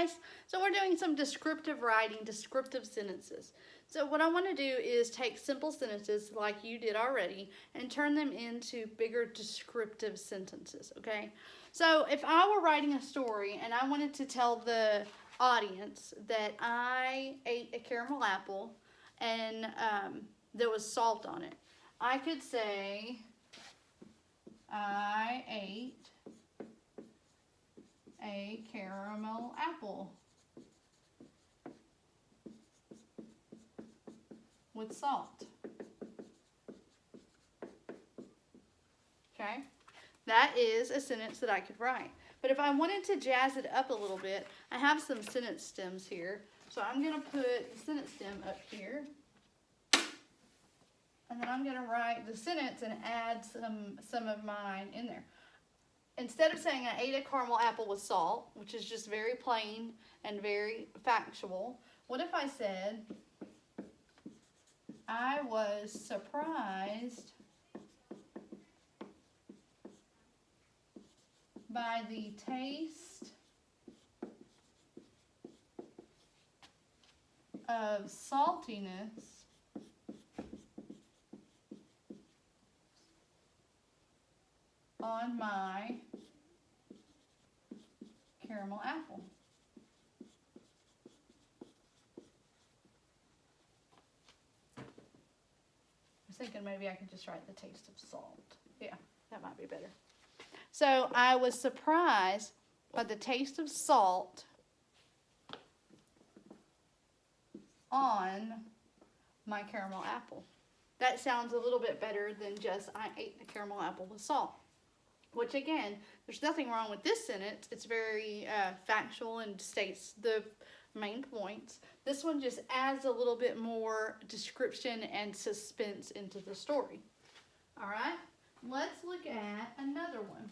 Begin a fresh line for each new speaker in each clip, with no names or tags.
guys? So we're doing some descriptive writing, descriptive sentences. So what I want to do is take simple sentences like you did already and turn them into bigger descriptive sentences, okay? So if I were writing a story and I wanted to tell the audience that I ate a caramel apple and there was salt on it, I could say, I ate a caramel apple with salt. Okay? That is a sentence that I could write. But if I wanted to jazz it up a little bit, I have some sentence stems here. So I'm going to put the sentence stem up here. And then I'm going to write the sentence and add some of mine in there. Instead of saying I ate a caramel apple with salt, which is just very plain and very factual, what if I said, I was surprised by the taste of saltiness on my caramel apple. I was thinking maybe I could just write the taste of salt. Yeah, that might be better. So I was surprised by the taste of salt on my caramel apple. That sounds a little bit better than just I ate a caramel apple with salt. Which again, there's nothing wrong with this sentence. It's very factual and states the main points. This one just adds a little bit more description and suspense into the story. All right, let's look at another one.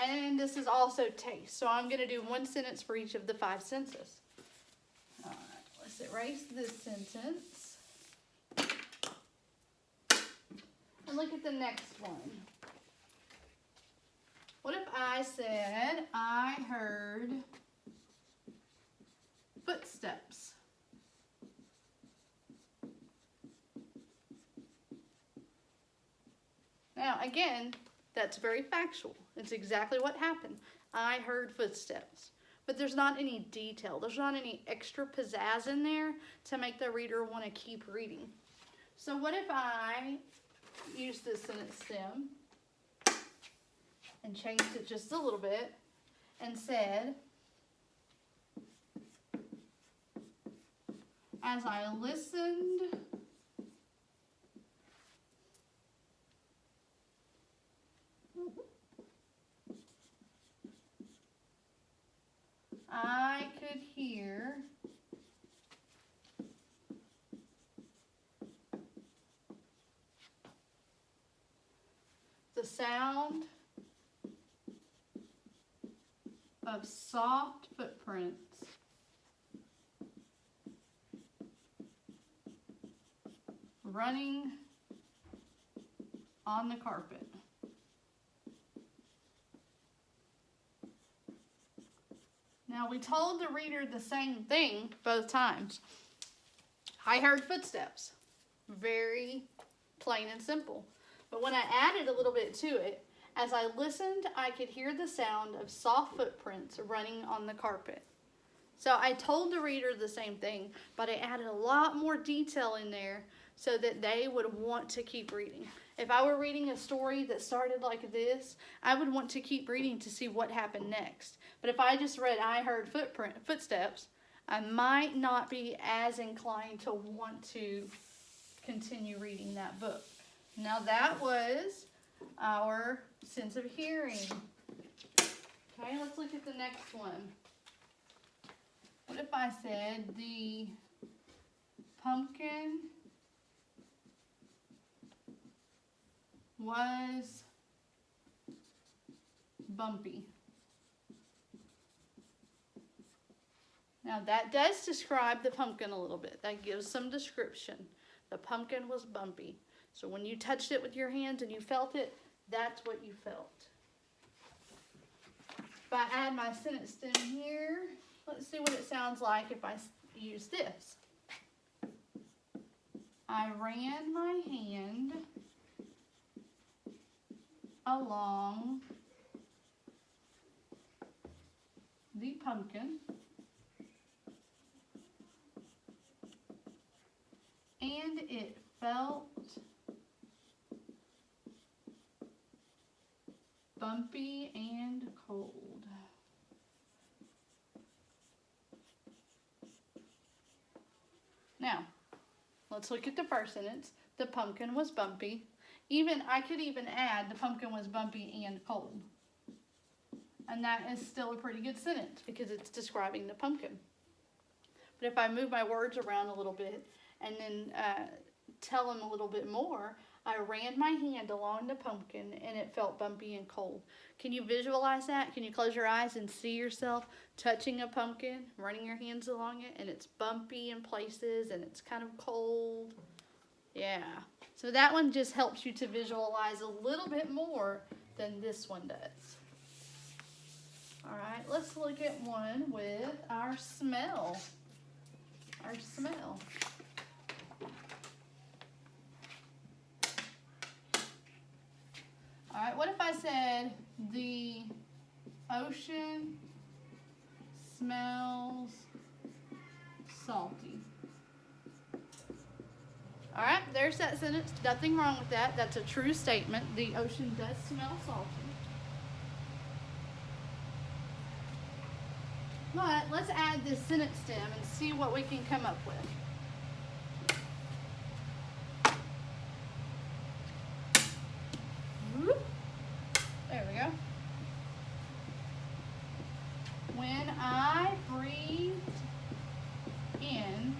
And this is also taste. So I'm going to do one sentence for each of the 5 senses. All right, let's erase this sentence. And look at the next one. What if I said, I heard footsteps? Now, again, that's very factual. It's exactly what happened. I heard footsteps. But there's not any detail. There's not any extra pizzazz in there to make the reader want to keep reading. So what if I use this sentence stem and changed it just a little bit and said, as I listened I could hear the sound of soft footprints running on the carpet. Now, we told the reader the same thing both times. I heard footsteps. Very plain and simple. But when I added a little bit to it, as I listened, I could hear the sound of soft footprints running on the carpet. So I told the reader the same thing, but I added a lot more detail in there so that they would want to keep reading. If I were reading a story that started like this, I would want to keep reading to see what happened next. But if I just read, I heard footsteps, I might not be as inclined to want to continue reading that book. Now that was our sense of hearing. Okay, let's look at the next one. What if I said the pumpkin was bumpy? Now that does describe the pumpkin a little bit. That gives some description. The pumpkin was bumpy. So when you touched it with your hands and you felt it, that's what you felt. I add my sentence stem here, let's see what it sounds like if I use this. I ran my hand along the pumpkin and it felt bumpy and cold. Now, let's look at the first sentence. The pumpkin was bumpy. I could even add the pumpkin was bumpy and cold. And that is still a pretty good sentence because it's describing the pumpkin. But if I move my words around a little bit and then tell them a little bit more, I ran my hand along the pumpkin and it felt bumpy and cold. Can you visualize that? Can you close your eyes and see yourself touching a pumpkin, running your hands along it, and it's bumpy in places and it's kind of cold? Yeah. So that one just helps you to visualize a little bit more than this one does. All right, let's look at one with our smell. Our smell. All right, what if I said the ocean smells salty? All right, there's that sentence. Nothing wrong with that. That's a true statement. The ocean does smell salty. But let's add this sentence stem and see what we can come up with. Whoop. There we go. When I breathed in,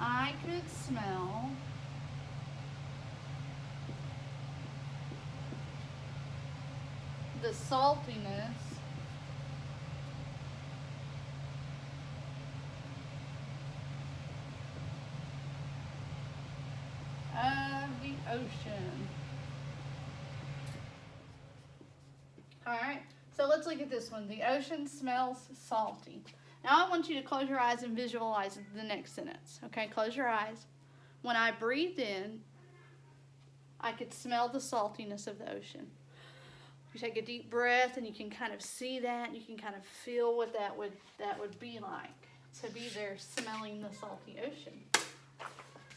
I could smell the saltiness of the ocean. All right, so let's look at this one. The ocean smells salty. Now I want you to close your eyes and visualize the next sentence. Okay, close your eyes. When I breathed in, I could smell the saltiness of the ocean. You take a deep breath and you can kind of see that. You can kind of feel what that would be like to be there smelling the salty ocean.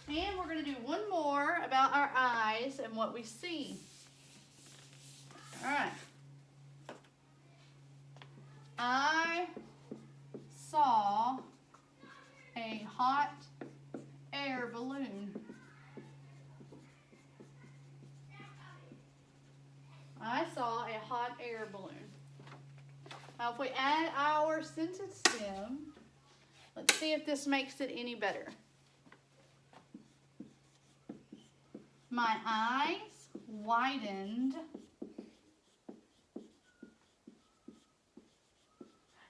And we're going to do one more about our eyes and what we see. All right. I saw a hot air balloon. I saw a hot air balloon. Now if we add our sentence stem, let's see if this makes it any better. My eyes widened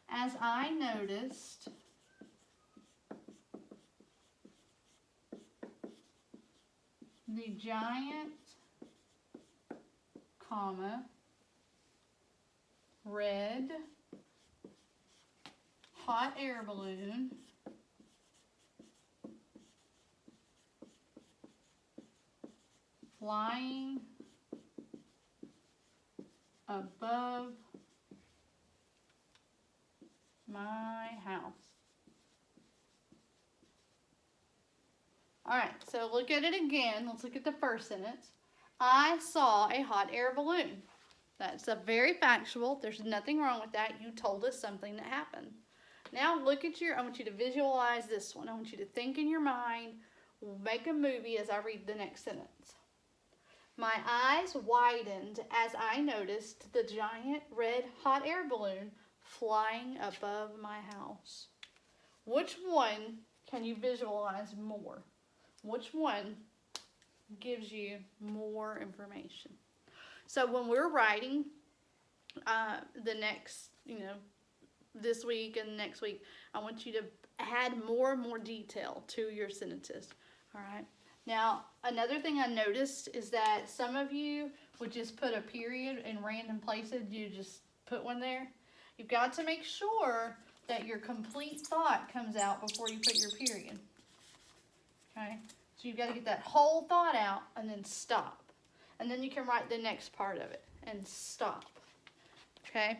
as I noticed the giant, red hot air balloon flying above my house. All right, so look at it again. Let's look at the first sentence. I saw a hot air balloon. That's a very factual. There's nothing wrong with that. You told us something that happened. Now look at I want you to visualize this one. I want you to think in your mind, make a movie as I read the next sentence. My eyes widened as I noticed the giant red hot air balloon flying above my house. Which one can you visualize more? Which one gives you more information? So when we're writing the next, this week and next week, I want you to add more and more detail to your sentences. All right. Now, another thing I noticed is that some of you would just put a period in random places. You just put one there. You've got to make sure that your complete thought comes out before you put your period. Okay? So you've got to get that whole thought out and then stop. And then you can write the next part of it and stop. Okay?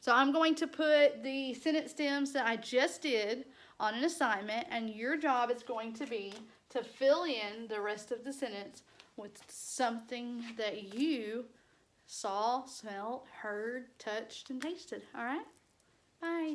So I'm going to put the sentence stems that I just did on an assignment, and your job is going to be to fill in the rest of the sentence with something that you saw, smelled, heard, touched, and tasted. All right? Bye.